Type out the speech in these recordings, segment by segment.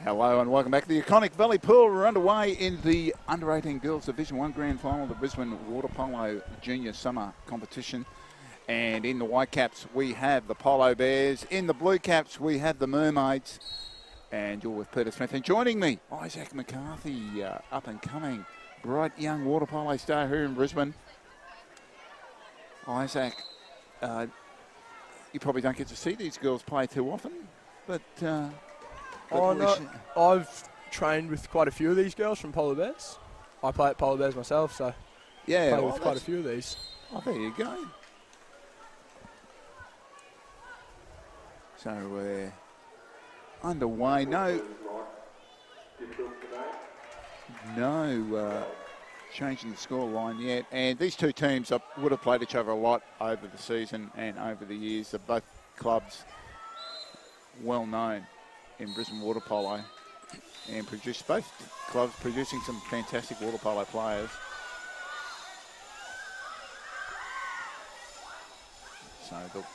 Hello and welcome back to the iconic Valley Pool. We're underway in the Under-18 Girls Division 1 Grand Final of the Brisbane Water Polo Junior Summer Competition. And in the white caps, we have the Polo Bears. In the blue caps, we have the Mermaids. And you're with Peter Smith. And joining me, Isaac McCarthy, up and coming, bright young water polo star here in Brisbane. Isaac, you probably don't get to see these girls play too often, but... I've trained with quite a few of these girls from Polo Bears. I play at Polo Bears myself, so yeah, play with quite a few of these. Oh, there you go. So we're underway. No changing the score line yet. And these two teams would have played each other a lot over the season and over the years. They're both clubs well known in Brisbane water polo, and both clubs producing some fantastic water polo players. So the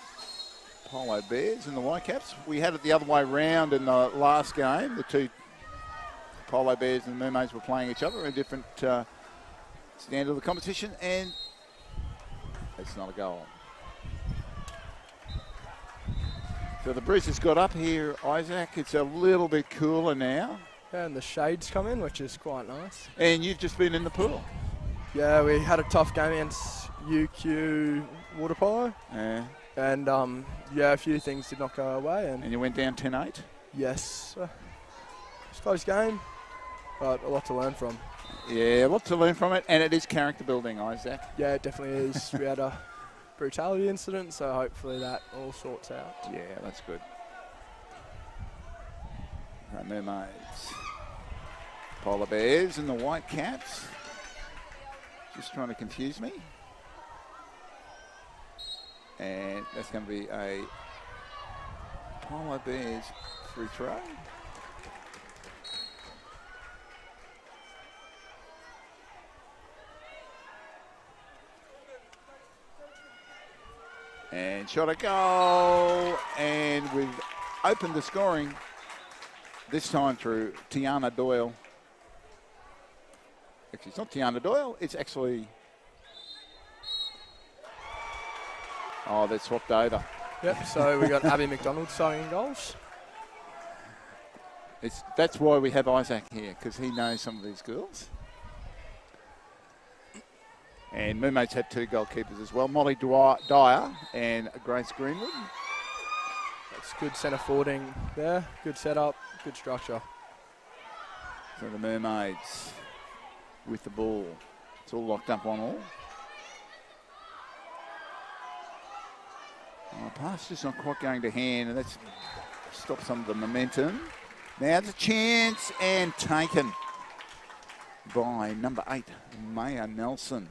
Polo Bears and the Whitecaps. We had it the other way round in the last game. The two Polo Bears and the Mermaids were playing each other in a different stand of the competition, and it's not a goal. So the breeze has got up here, Isaac. It's a little bit cooler now. Yeah, and the shades come in, which is quite nice. And you've just been in the pool. Yeah, we had a tough game against UQ Water Polo. Yeah. And, a few things did not go our way. And you went down 10-8? Yes. It's a close game, but a lot to learn from. Yeah, a lot to learn from it, and it is character building, Isaac. Yeah, it definitely is. We had a brutality incident, so hopefully that all sorts out. Yeah, that's good. The Mermaids, Polar Bears and the White Caps. Just trying to confuse me. And that's going to be a Polar Bears free throw. And shot a goal, and we've opened the scoring, this time through Tiana Doyle. Actually, it's not Tiana Doyle, it's actually... Oh, they're swapped over. Yep, so we got Abby McDonald starting goals. That's why we have Isaac here, because he knows some of these girls. And Mermaids had two goalkeepers as well, Molly Dyer and Grace Greenwood. That's good centre forwarding there, good setup, good structure. So the Mermaids with the ball. It's all locked up on all. Oh, pass just not quite going to hand, and that's stopped some of the momentum. Now it's a chance, and taken by number 8, Maya Nelson.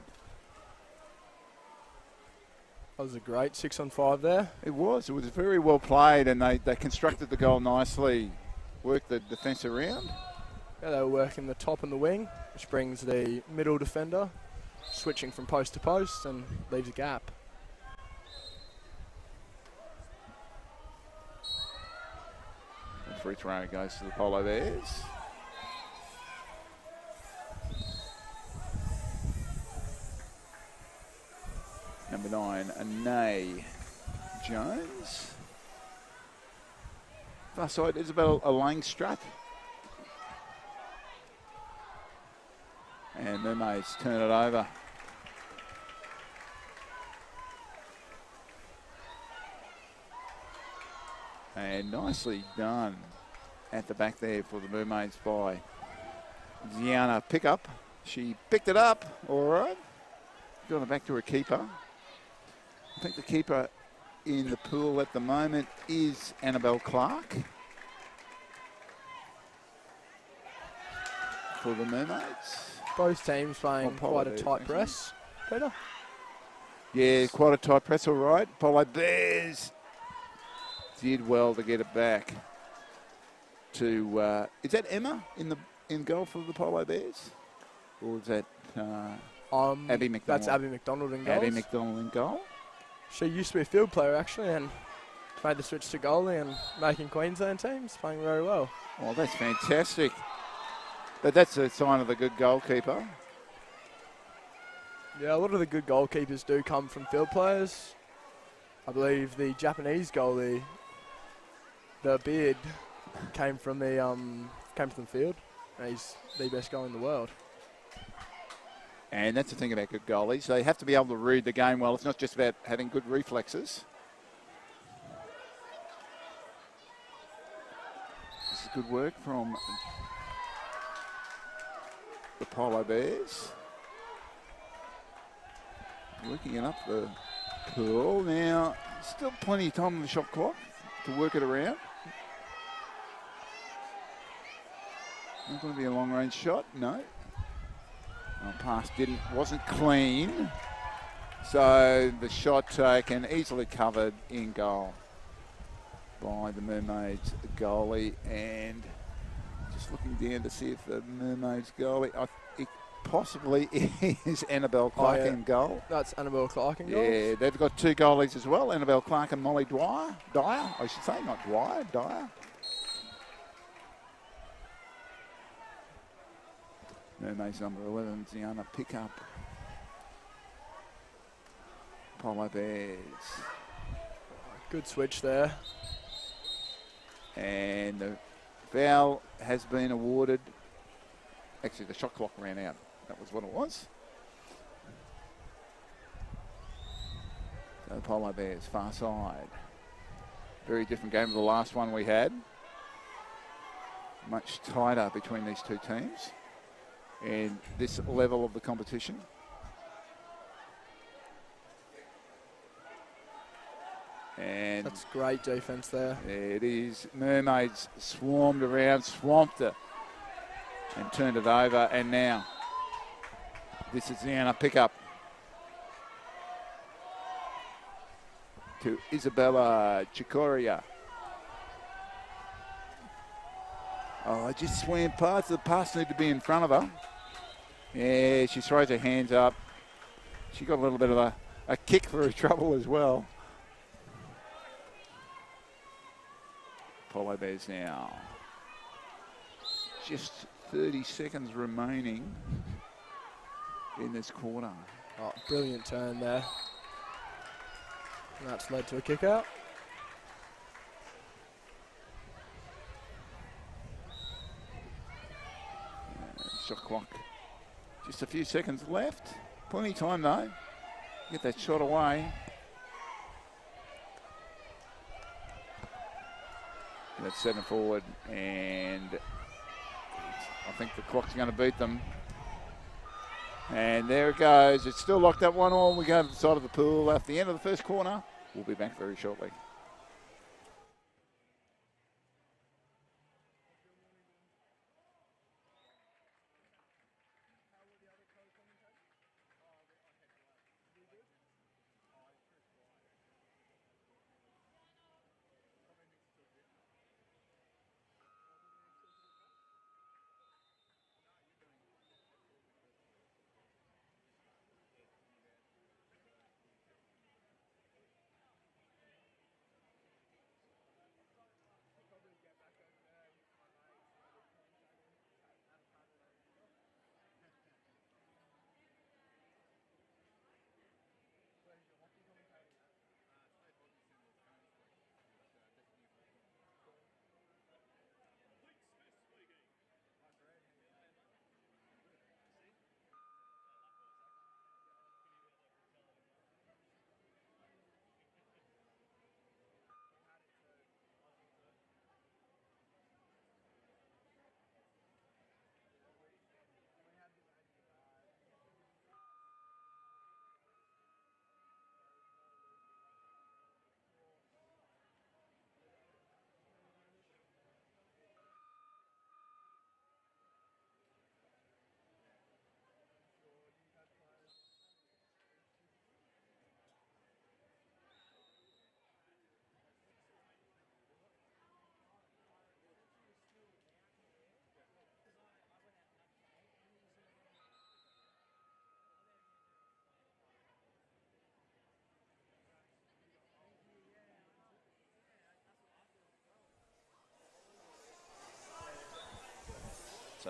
That was a great 6-on-5 there. It was very well played, and they constructed the goal nicely, worked the defence around. Yeah, they were working the top and the wing, which brings the middle defender switching from post to post and leaves a gap. The free throw goes to the Polo Bears. Number 9, Anae Jones. Far side, Isabel Langstrath. And Mermaids turn it over. And nicely done at the back there for the Mermaids by Gianna Pickup. She picked it up, all right. Got it back to her keeper. I think the keeper in the pool at the moment is Annabelle Clark for the Mermaids. Both teams playing quite a tight press, Peter. Yeah, quite a tight press, all right. Polo Bears did well to get it back to, is that Emma in goal for the Polo Bears? Or is that Abby McDonald? That's Abby McDonald in goal. Abby McDonald in goal. She used to be a field player, actually, and made the switch to goalie and making Queensland teams, playing very well. Well, that's fantastic. But that's a sign of a good goalkeeper. Yeah, a lot of the good goalkeepers do come from field players. I believe the Japanese goalie, the beard, came from the field. And he's the best goalie in the world. And that's the thing about good goalies. They have to be able to read the game well. It's not just about having good reflexes. This is good work from the Polo Bears. Working it up the pool. Now, still plenty of time on the shot clock to work it around. Not going to be a long-range shot, no. Pass wasn't clean. So the shot taken, easily covered in goal by the Mermaids goalie. And just looking down to see if the Mermaids goalie, it possibly is Annabelle Clark in goal. That's Annabelle Clark in goal. Yeah, they've got two goalies as well, Annabelle Clark and Molly Dyer, I should say, not Dwyer, Dyer. Mermaids number 11, Ziana Pickup. Polo Bears. Good switch there. And the foul has been awarded. Actually, the shot clock ran out. That was what it was. So the Polo Bears, far side. Very different game to the last one we had. Much tighter between these two teams. And this level of the competition. And that's great defence there. It is. Mermaids swarmed around, swamped it, and turned it over. And now, this is Ziana Pickup to Isabella Chikoria. Oh, I just swam past. The pass needed to be in front of her. Yeah, she throws her hands up. She got a little bit of a kick for her trouble as well. Polo Bears now. Just 30 seconds remaining in this quarter. Oh, brilliant turn there. And that's led to a kick out. Shot clock. Just a few seconds left. Plenty of time though. Get that shot away. That's setting forward, and I think the clock's going to beat them. And there it goes. It's still locked up 1-1. We go to the side of the pool at the end of the first quarter. We'll be back very shortly.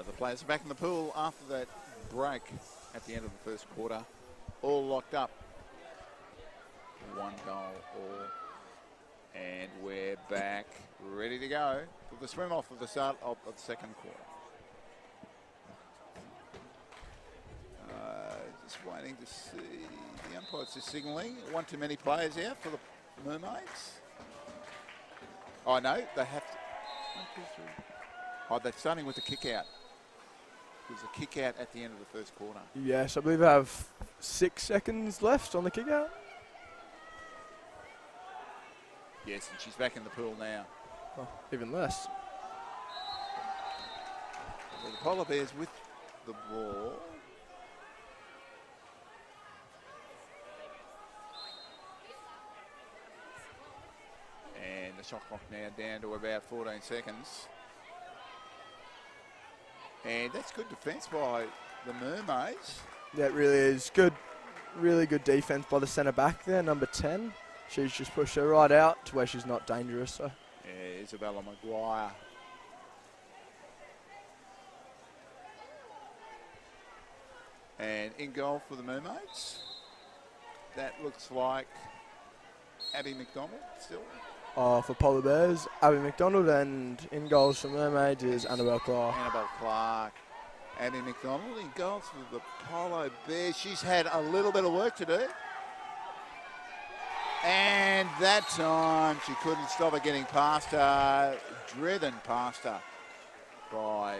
So the players are back in the pool after that break at the end of the first quarter. All locked up. 1 goal all. And we're back, ready to go for the swim off at the start of the second quarter. Just waiting to see the umpires just signalling. One too many players out for the Mermaids. Oh no, they have to. 1, 2, 3. Oh, they're starting with the kick out. There's a kick out at the end of the first quarter. Yes, I believe they have 6 seconds left on the kick out. Yes, and she's back in the pool now. Oh, even less. So the Polar Bears with the ball. And the shot clock now down to about 14 seconds. And that's good defence by the Mermaids. Yeah, it really is. Good, really good defence by the centre back there, number 10. She's just pushed her right out to where she's not dangerous. So. Yeah, Isabella Maguire. And in goal for the Mermaids, that looks like Abby McDonald still. For Polar Bears, Abby McDonald, and in goals for Mermaids is Annabelle Clark. Annabelle Clark. Abby McDonald in goals for the Polo Bears. She's had a little bit of work to do. And that time she couldn't stop her getting past her, driven past her by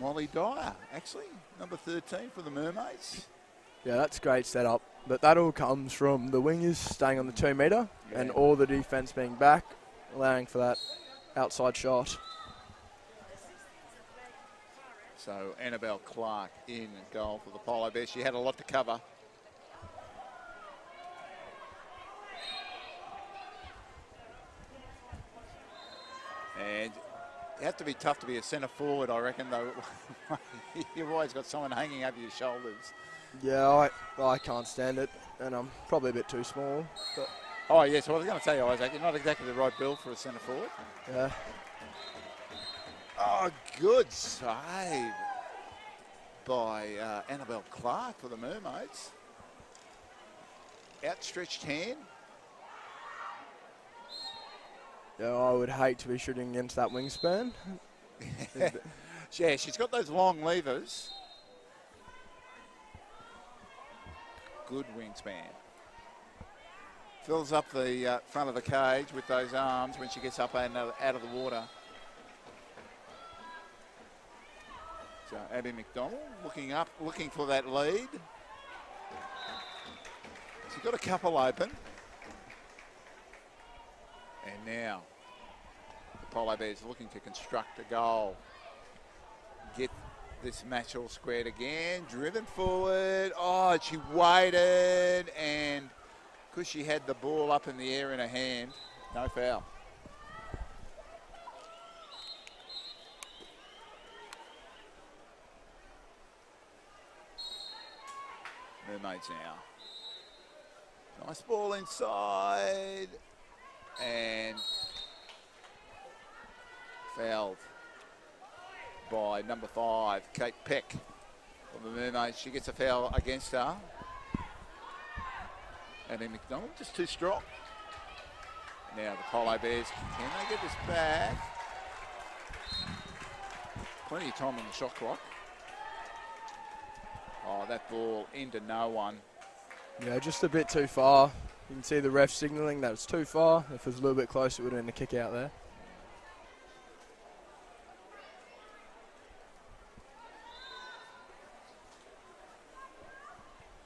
Molly Dyer, actually, number 13 for the Mermaids. Yeah, that's great setup. But that all comes from the wingers staying on the 2 metre and all the defence being back, allowing for that outside shot. So Annabelle Clark in goal for the Polo Bears. She had a lot to cover. And you have to be tough to be a centre forward, I reckon, though. You've always got someone hanging over your shoulders. Yeah, I can't stand it, and I'm probably a bit too small. But oh, yes, well, I was going to tell you, Isaac, you're not exactly the right build for a centre forward. yeah. Oh, good save by Annabelle Clark for the Mermaids. Outstretched hand. Yeah, I would hate to be shooting into that wingspan. Yeah, she's got those long levers. Good wingspan. Fills up the front of the cage with those arms when she gets up and out of the water. So Abby McDonald looking up, looking for that lead. She's got a couple open. And now the Polo Bears looking to construct a goal. Get this match all squared again. Driven forward. Oh, she waited, and because she had the ball up in the air in her hand, no foul. Mermaids now. Nice ball inside. And fouled by number 5, Kate Peck of the Mermaids. She gets a foul against her. And then McDonald just too strong. Now the Polo Bears, can they get this back? Plenty of time on the shot clock. Oh, that ball into no one. Yeah, just a bit too far. You can see the ref signalling that it's too far. If it was a little bit closer, it would have been a kick out there.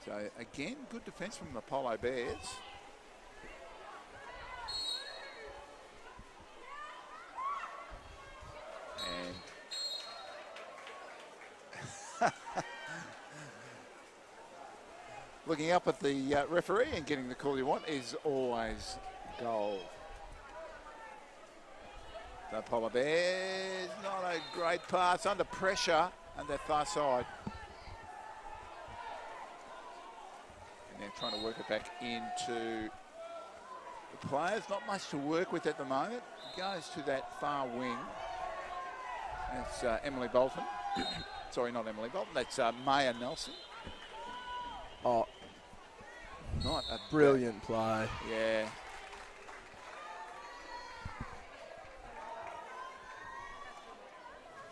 So again, good defence from the Polo Bears. And looking up at the referee and getting the call you want is always goal. The Polo Bears, not a great pass, under pressure on that far side. And they're trying to work it back into the players. Not much to work with at the moment. Goes to that far wing. That's Emily Bolton. Sorry, not Emily Bolton. That's Maya Nelson. Oh, Not a brilliant play. Yeah.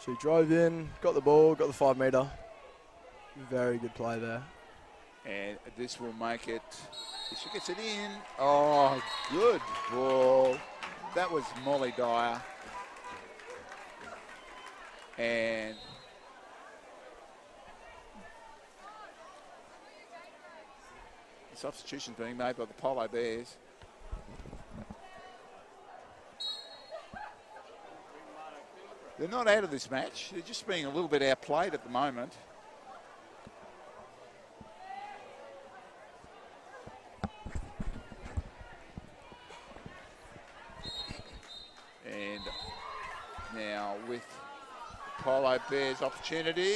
She drove in, got the ball, got the 5 metre. Very good play there. And this will make it. She gets it in. Oh, good ball. That was Molly Dyer. And the substitution being made by the Polo Bears. They're not out of this match. They're just being a little bit outplayed at the moment. And now with the Polo Bears opportunity,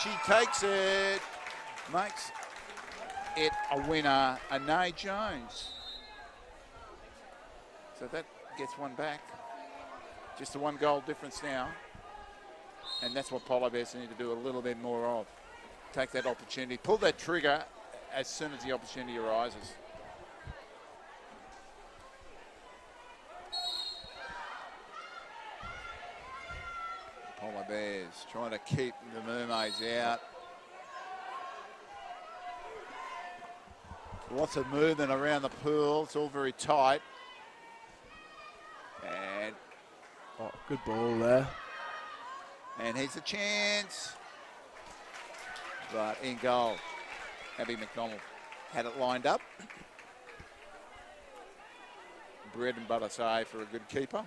she takes it, makes it a winner, Anae Jones. So that gets one back. Just a 1 goal difference now. And that's what Polo Bears need to do a little bit more of. Take that opportunity, pull that trigger as soon as the opportunity arises. Polo Bears trying to keep the Mermaids out. Lots of movement around the pool. It's all very tight. And oh, good ball there. And here's a chance. But in goal, Abby McDonald had it lined up. Bread and butter save for a good keeper.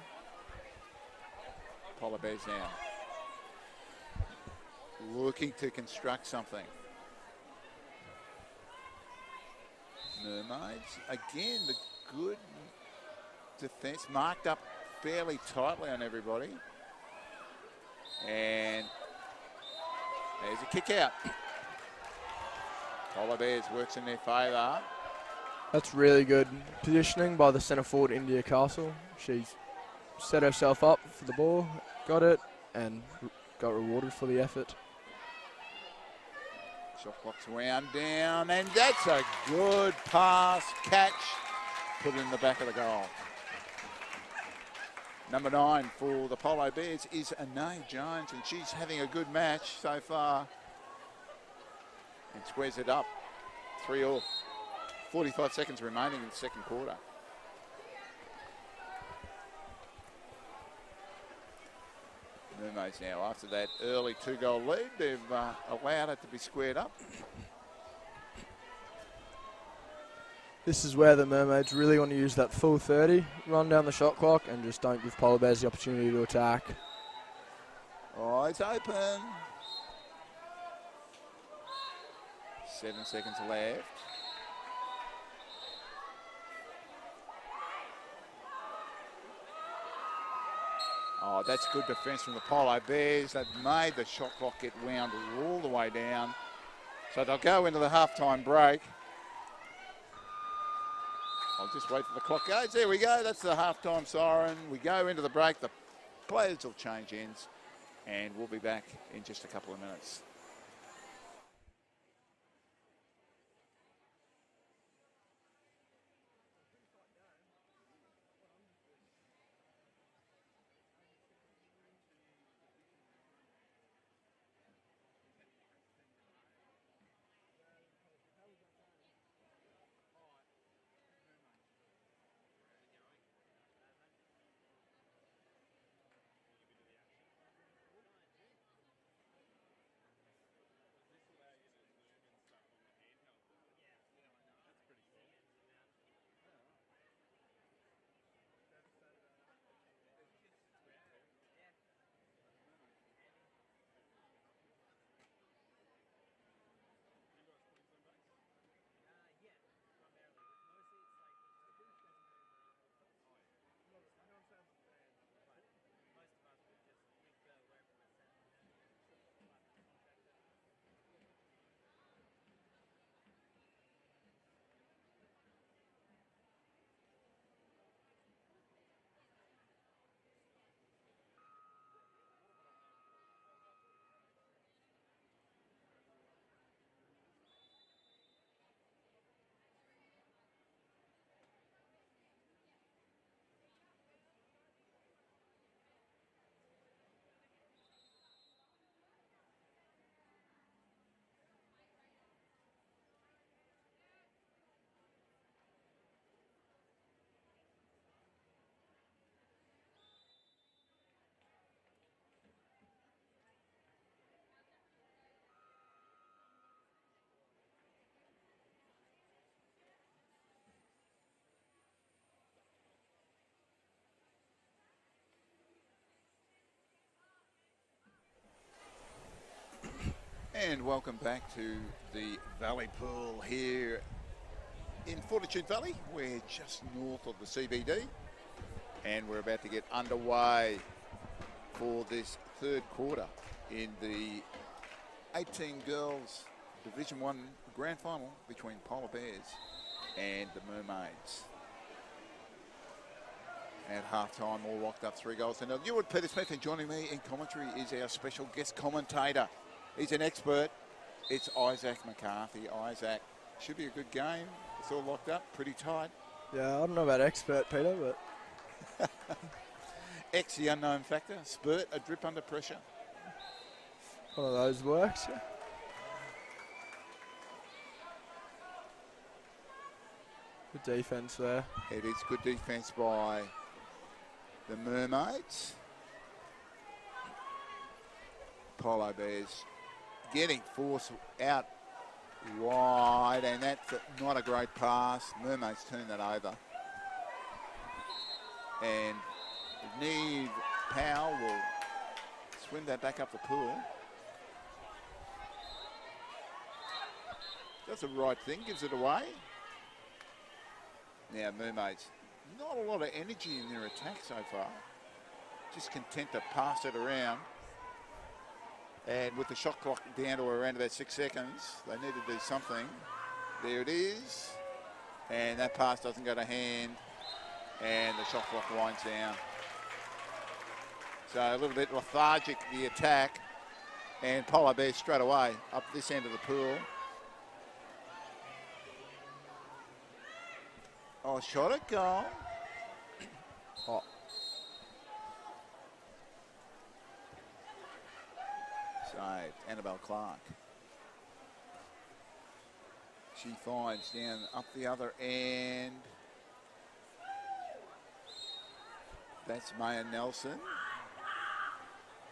Polo Bears now looking to construct something. Mermaids, again, the good defence, marked up fairly tightly on everybody. And there's a kick out. Polo Bears works in their favour. That's really good positioning by the centre forward, India Castle. She's set herself up for the ball, got it, and got rewarded for the effort. Shot clock's wound down, and that's a good pass, catch, put it in the back of the goal. Number 9 for the Polo Bears is Anae Jones, and she's having a good match so far. And squares it up, 3-all. 45 seconds remaining in the second quarter. Mermaids now, after that early 2-goal lead, they've allowed it to be squared up. This is where the Mermaids really want to use that full 30, run down the shot clock, and just don't give Polo Bears the opportunity to attack. Oh, it's open. 7 seconds left. Oh, that's good defence from the Polo Bears. They've made the shot clock get wound all the way down. So they'll go into the halftime break. I'll just wait for the clock goes. There we go. That's the halftime siren. We go into the break. The players will change ends, and we'll be back in just a couple of minutes. And welcome back to the Valley Pool here in Fortitude Valley. We're just north of the CBD and we're about to get underway for this third quarter in the 18 girls Division 1 grand final between Polar Bears and the Mermaids. At halftime, all locked up 3 goals to nil. Ewan Peter Smith, and joining me in commentary is our special guest commentator. He's an expert. It's Isaac McCarthy. Isaac, should be a good game. It's all locked up, pretty tight. Yeah, I don't know about expert, Peter, but... X, the unknown factor. Spurt, a drip under pressure. One of those works, yeah. Good defence there. It is good defence by the Mermaids. Polo Bears getting force out wide, and that's not a great pass. Mermaids turn that over. And Neve Powell will swim that back up the pool. Does the right thing, gives it away. Now Mermaids, not a lot of energy in their attack so far. Just content to pass it around. And with the shot clock down to around about 6 seconds, they need to do something. There it is. And that pass doesn't go to hand. And the shot clock winds down. So a little bit lethargic, the attack. And Polo Bears straight away up this end of the pool. Oh, shot at goal. Oh. Saved. Annabelle Clark. She finds down up the other end. That's Maya Nelson.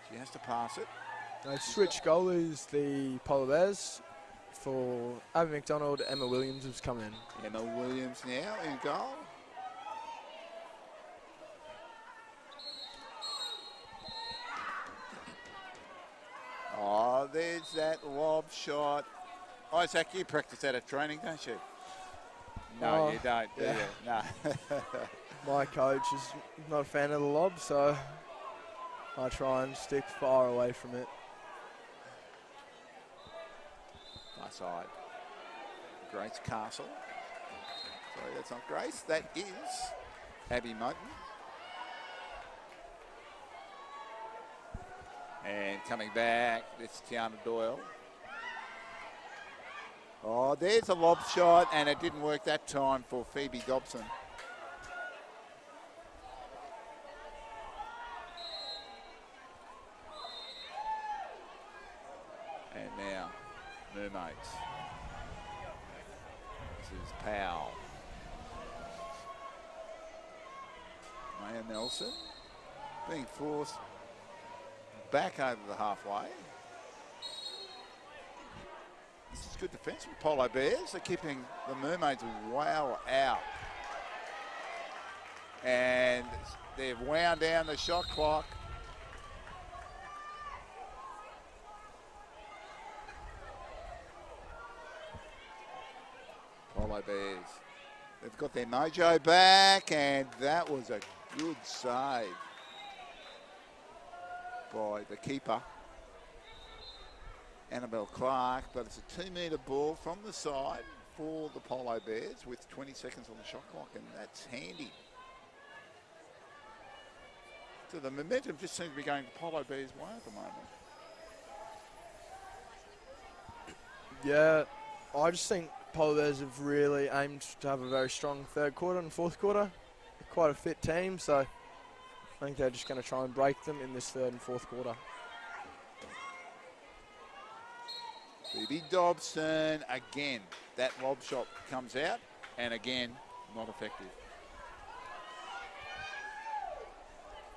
She has to pass it. They switched goalies, the Polar Bears, for Abby McDonald. Emma Williams has come in. Emma Williams now in goal. Oh, there's that lob shot. Isaac, you practice that at training, don't you? No, you don't, do you? No. My coach is not a fan of the lob, so I try and stick far away from it. Far side. Grace Castle. Sorry, that's not Grace. That is Abby Moten. And coming back, it's Tiana Doyle. Oh, there's a lob shot, and it didn't work that time for Phoebe Dobson. And now, Mermaids. This is Powell. Maya Nelson being forced back over the halfway. This is good defence from Polo Bears. They're keeping the Mermaids well out. And they've wound down the shot clock. Polo Bears. They've got their mojo back, and that was a good save by the keeper, Annabelle Clark, but it's a 2-metre ball from the side for the Polo Bears with 20 seconds on the shot clock, and that's handy. So the momentum just seems to be going to Polo Bears' way at the moment. Yeah, I just think Polo Bears have really aimed to have a very strong third quarter and fourth quarter. They're quite a fit team, so I think they're just going to try and break them in this third and fourth quarter. Phoebe Dobson, again, that lob shot comes out, and again, not effective.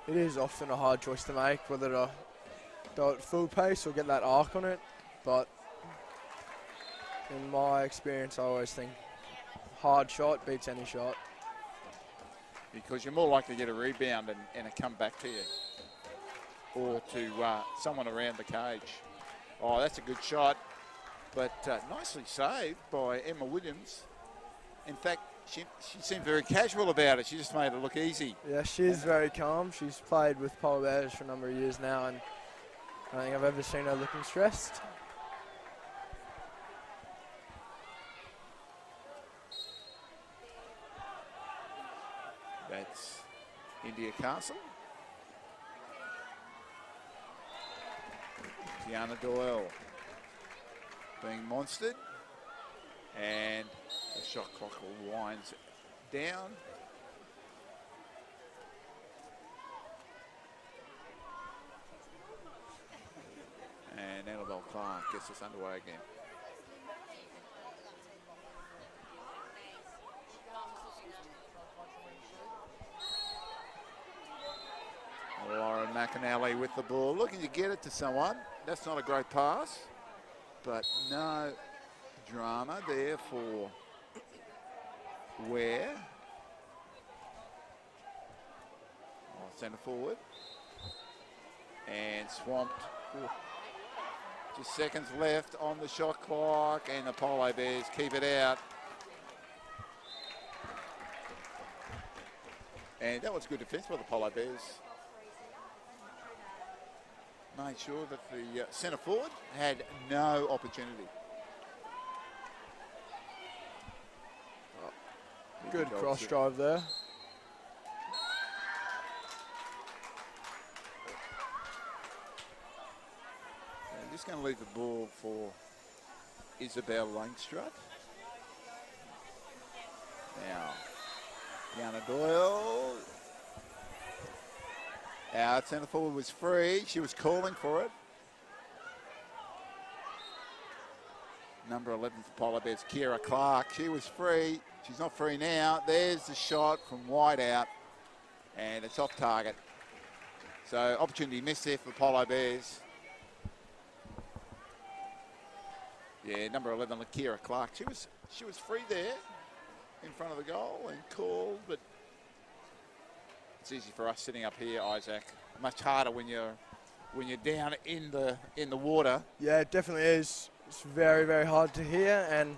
It is often a hard choice to make, whether to go at full pace or get that arc on it, but in my experience, I always think hard shot beats any shot. Because you're more likely to get a rebound and it come back to you, or to someone around the cage. Oh, that's a good shot, but nicely saved by Emma Williams. In fact, she seemed very casual about it. She just made it look easy. Yeah, she is very calm. She's played with Polo Bears for a number of years now, and I don't think I've ever seen her looking stressed. That's India Castle. Tiana Doyle being monstered, and the shot clock winds down. And Annabelle Clark gets us underway again. Lauren McAnally with the ball, looking to get it to someone. That's not a great pass, but no drama there for Ware. Centre forward. And swamped. Ooh. Just seconds left on the shot clock, and the Polo Bears keep it out. And that was good defence by the Polo Bears. Made sure that the centre forward had no opportunity. Good cross drive there. I'm just going to leave the ball for Isabel Langstrut. Now, Yana Doyle. Our centre forward was free. She was calling for it. Number 11 for Polo Bears, Kira Clark. She was free. She's not free now. There's the shot from wide out, and it's off target. So opportunity missed there for Polo Bears. Yeah, number 11, Kira Clark. She was free there in front of the goal and called, but it's easy for us sitting up here, Isaac. Much harder when you're down in the water. Yeah, it definitely is. It's very, very hard to hear, and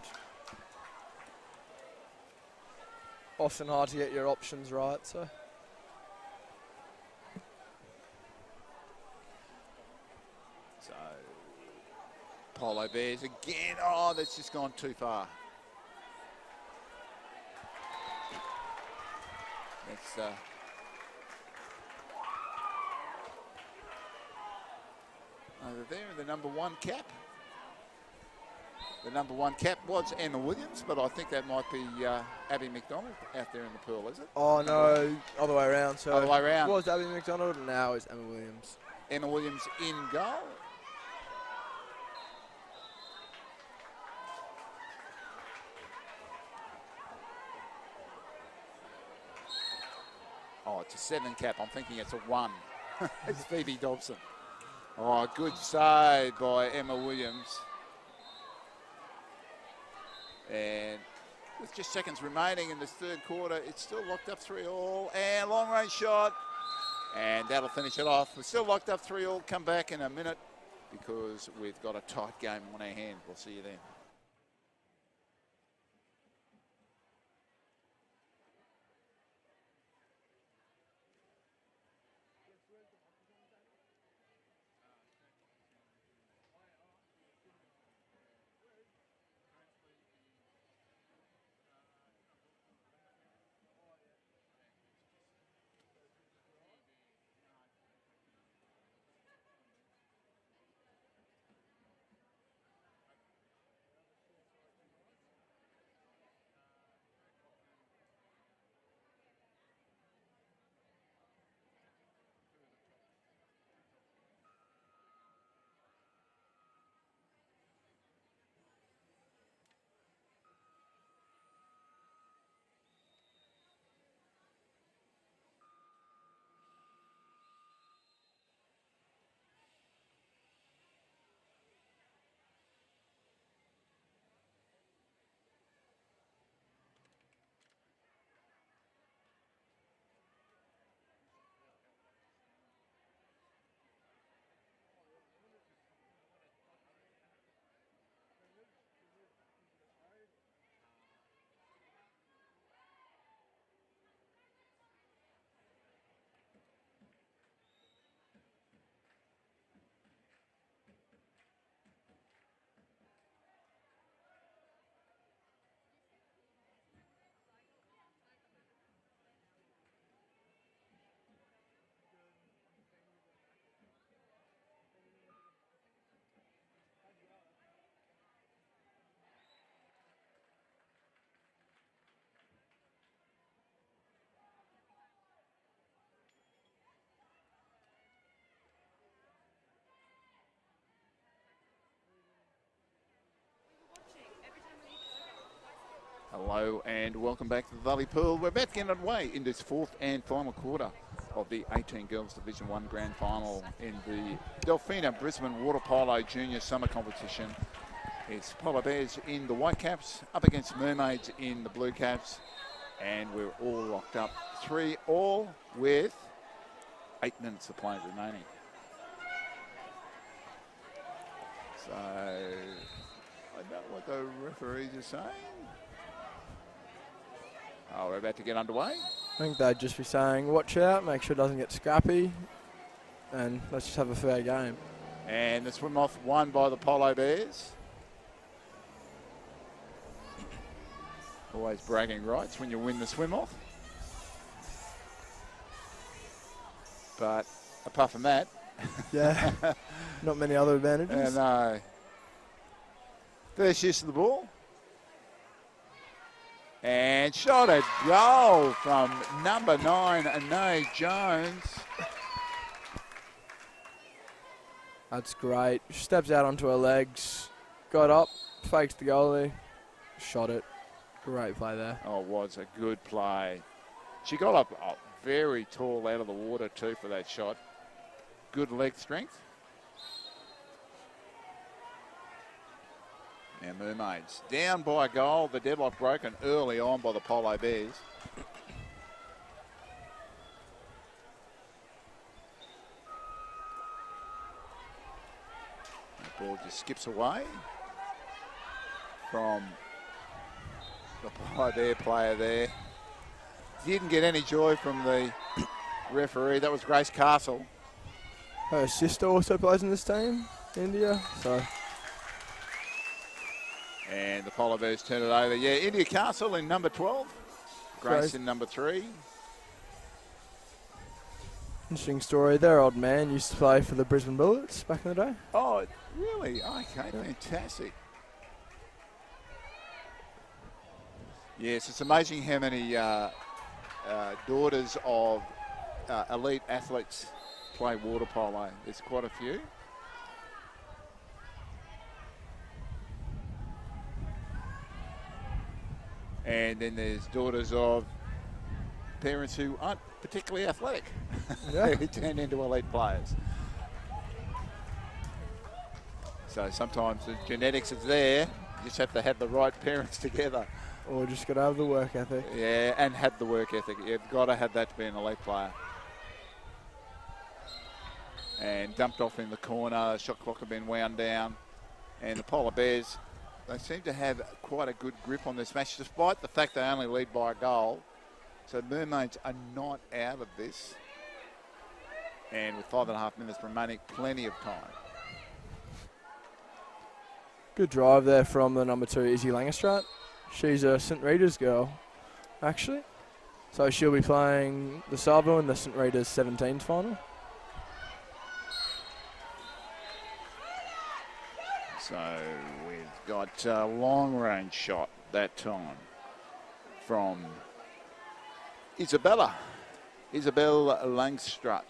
often hard to get your options right. So Polo Bears again. Oh, that's just gone too far. That's over there in the number 1 cap. The number 1 cap was Emma Williams, but I think that might be Abby McDonald out there in the pool, is it? Oh, no, other way around. So other way around. It was Abby McDonald, and now is Emma Williams. Emma Williams in goal. Oh, it's a 7 cap. I'm thinking it's a 1. It's Phoebe Dobson. Oh, good save by Emma Williams. And with just seconds remaining in this third quarter, it's still locked up 3-all. And long range shot. And that'll finish it off. We're still locked up 3-all. Come back in a minute because we've got a tight game on our hands. We'll see you then. Hello and welcome back to the Valley Pool. We're about to get underway in this fourth and final quarter of the 18 Girls Division 1 Grand Final in the Delfina Brisbane Water Polo Junior Summer Competition. It's Polo Bears in the white caps up against Mermaids in the blue caps, and we're all locked up 3-3 with 8 minutes of play remaining. So I don't know what the referees are saying. Oh, we're about to get underway. I think they'd just be saying, watch out, make sure it doesn't get scrappy, and let's just have a fair game. And the swim off won by the Polo Bears. Always bragging rights when you win the swim off. But apart from that, yeah, not many other advantages. No. First use of the ball. And shot at goal from number 9, Anae Jones. That's great. She steps out onto her legs, got up, fakes the goalie, shot it. Great play there. Oh, it was a good play. She got up very tall out of the water too for that shot. Good leg strength. Now Mermaids down by a goal. The deadlock broken early on by the Polo Bears. The ball just skips away from the Polo Bear player there. Didn't get any joy from the referee. That was Grace Castle. Her sister also plays in this team, India. So. And the Polo Bears turn it over. Yeah, India Castle in number 12. Grace in number 3. Interesting story. Their old man used to play for the Brisbane Bullets back in the day. Oh, really? Okay, yeah. Fantastic. Yes, it's amazing how many daughters of elite athletes play water polo. There's quite a few. And then there's daughters of parents who aren't particularly athletic, yeah. who turn into elite players. So sometimes the genetics is there. You just have to have the right parents together. Or just got to have the work ethic. Yeah, and have the work ethic. You've got to have that to be an elite player. And dumped off in the corner. Shot clock had been wound down. And the Polo Bears, they seem to have quite a good grip on this match, despite the fact they only lead by a goal. So Mermaids are not out of this. And with 5.5 minutes remaining, plenty of time. Good drive there from the number 2, Izzy Langerstrat. She's a St. Rita's girl, actually. So she'll be playing the Sabo in the St. Rita's 17s final. So we've got a long-range shot that time from Isabel Langstrut.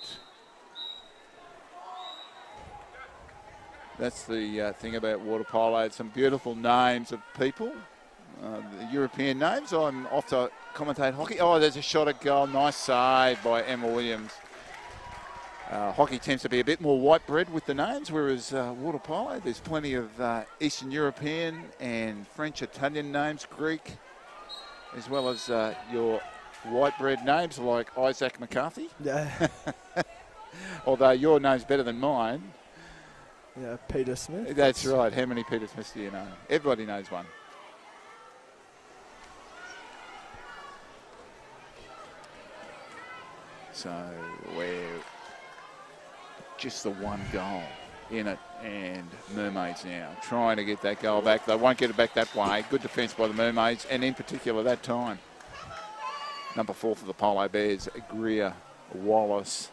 That's the thing about water polo. It's some beautiful names of people, the European names. I'm off to commentate hockey. Oh, there's a shot at goal. Nice save by Emma Williams. Hockey tends to be a bit more white bread with the names, whereas water polo, there's plenty of Eastern European and French, Italian names, Greek, as well as your white bread names like Isaac McCarthy. Yeah. Although your name's better than mine. Yeah, Peter Smith. That's right. How many Peter Smiths do you know? Everybody knows one. So we're just the one goal in it, and Mermaids now trying to get that goal back. They won't get it back that way. Good defence by the Mermaids, and in particular that time. Number 4 for the Polo Bears, Greer Wallace.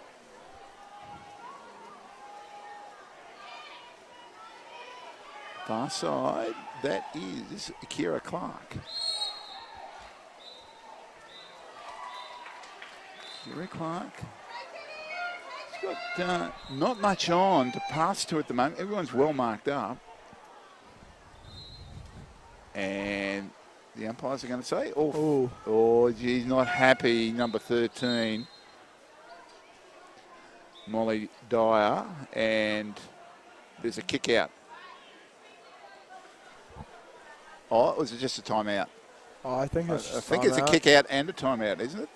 Far side, that is Kira Clark. Kira Clark. She's got not much on to pass to at the moment. Everyone's well marked up. And the umpires are going to say. Oh, geez, not happy, number 13, Molly Dyer, and there's a kick out. Oh, was it just a timeout? Oh, I think it's I think it's a kick out and a timeout, isn't it?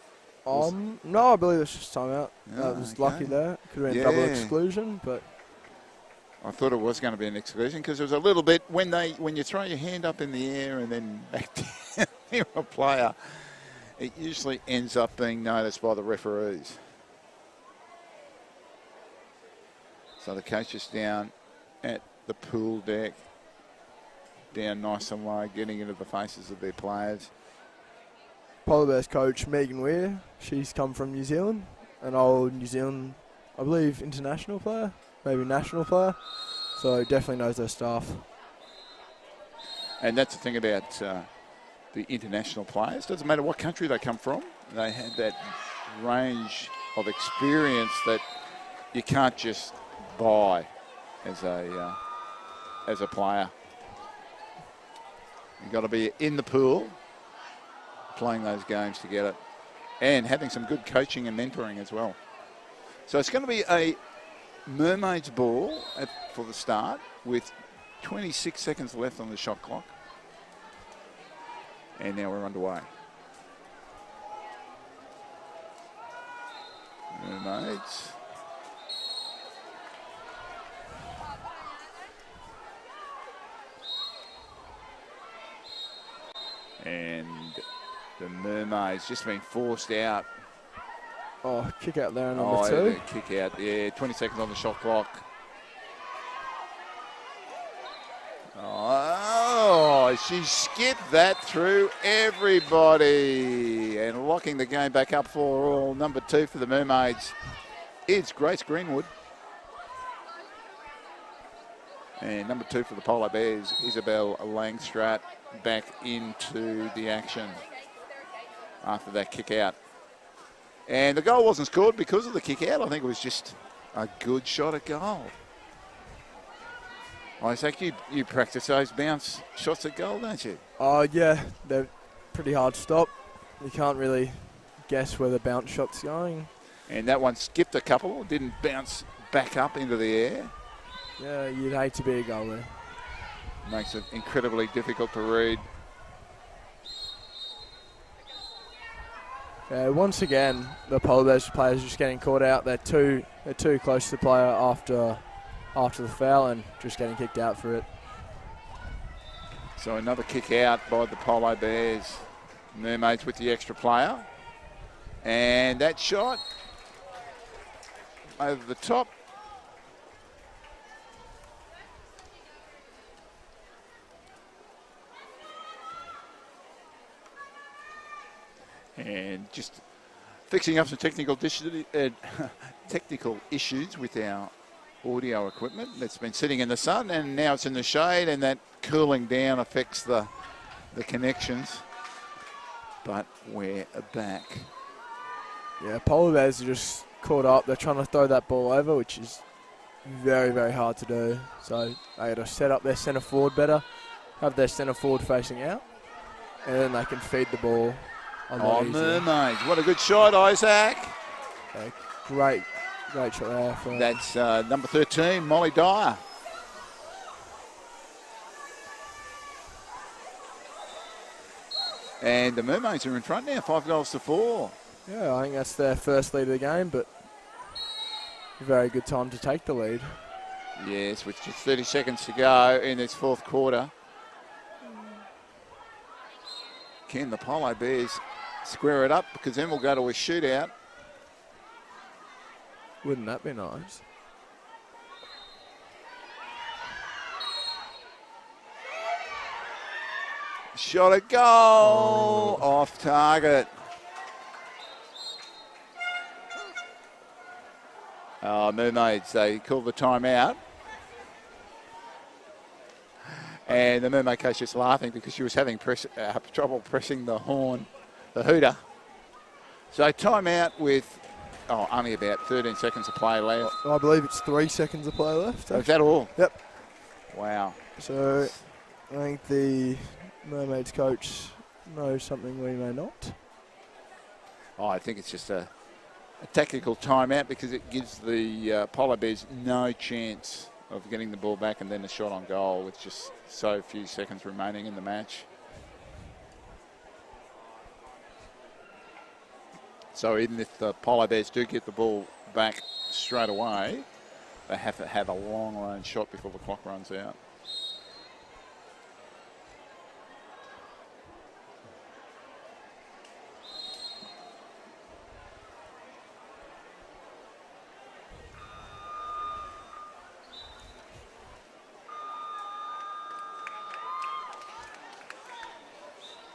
No, I believe it's just timeout. Oh, That was lucky there. Could have been double exclusion, but I thought it was going to be an exclusion because there was a little bit when you throw your hand up in the air and then back down near a player, it usually ends up being noticed by the referees. So the coach is down at the pool deck, down nice and low, getting into the faces of their players. Polar Bears coach Megan Weir, she's come from New Zealand, an old New Zealand, I believe, international player, maybe national player, so definitely knows their staff. And that's the thing about the international players. Doesn't matter what country they come from, they have that range of experience that you can't just buy as a player. You've got to be in the pool, playing those games together, and having some good coaching and mentoring as well. So it's going to be a Mermaids ball for the start with 26 seconds left on the shot clock. And now we're underway. Mermaids. And the Mermaids just been forced out. Oh, kick out there, number 2. Kick out, yeah, 20 seconds on the shot clock. Oh, she skipped that through everybody. And locking the game back up for all, number 2 for the Mermaids is Grace Greenwood. And number 2 for the Polo Bears, Isabel Langstrat, back into the action after that kick out. And the goal wasn't scored because of the kick out. I think it was just a good shot at goal. Isaac, you practice those bounce shots at goal, don't you? Oh, yeah. They're pretty hard to stop. You can't really guess where the bounce shot's going. And that one skipped a couple, didn't bounce back up into the air. Yeah, you'd hate to be a goalie. Makes it incredibly difficult to read. Once again, the Polo Bears players just getting caught out. They're too close to the player after the foul and just getting kicked out for it. So another kick out by the Polo Bears. Mermaids with the extra player. And that shot over the top. And just fixing up some technical issues with our audio equipment that's been sitting in the sun, and now it's in the shade, and that cooling down affects the connections. But we're back. Yeah, Polar Bears are just caught up. They're trying to throw that ball over, which is very, very hard to do. So they got to set up their centre forward better, have their centre forward facing out, and then they can feed the ball. Oh, Mermaids. What a good shot, Isaac. Great shot there. That's number 13, Molly Dyer. And the Mermaids are in front now, 5-4. Yeah, I think that's their first lead of the game, but a very good time to take the lead. Yes, with just 30 seconds to go in this fourth quarter. Can the Polo Bears square it up? Because then we'll go to a shootout. Wouldn't that be nice? Shot a goal off target. Mermaids, they called the timeout. And the Mermaid coach just laughing because she was having trouble pressing the horn, the hooter. So timeout with only about 13 seconds of play left. I believe it's 3 seconds of play left. Is that all? Yep. Wow. So I think the Mermaids coach know something we may not. Oh, I think it's just a tactical timeout because it gives the Polo Bears no chance of getting the ball back and then a shot on goal with just so few seconds remaining in the match. So even if the Polo Bears do get the ball back straight away, they have to have a long-range shot before the clock runs out.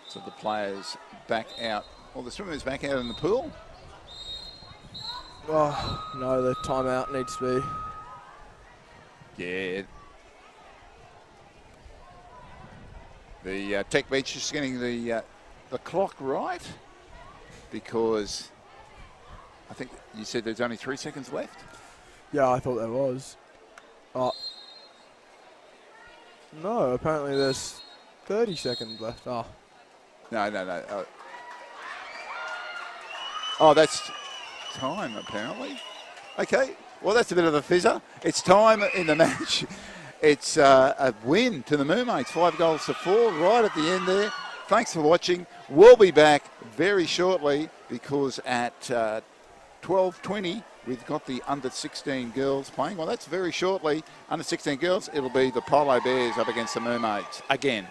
So the players back out, or the swimmers back out in the pool. Oh, no, the timeout needs to be. Yeah. The tech bench is getting the clock right because I think you said there's only 3 seconds left. Yeah, I thought there was. Oh. No, apparently there's 30 seconds left. Oh. No. Oh, that's time, apparently. Okay, well, that's a bit of a fizzer. It's time in the match. It's a win to the Mermaids, 5-4, right at the end there. Thanks for watching. We'll be back very shortly because at 12:20, we've got the under-16 girls playing. Well, that's very shortly. Under-16 girls, it'll be the Polo Bears up against the Mermaids again.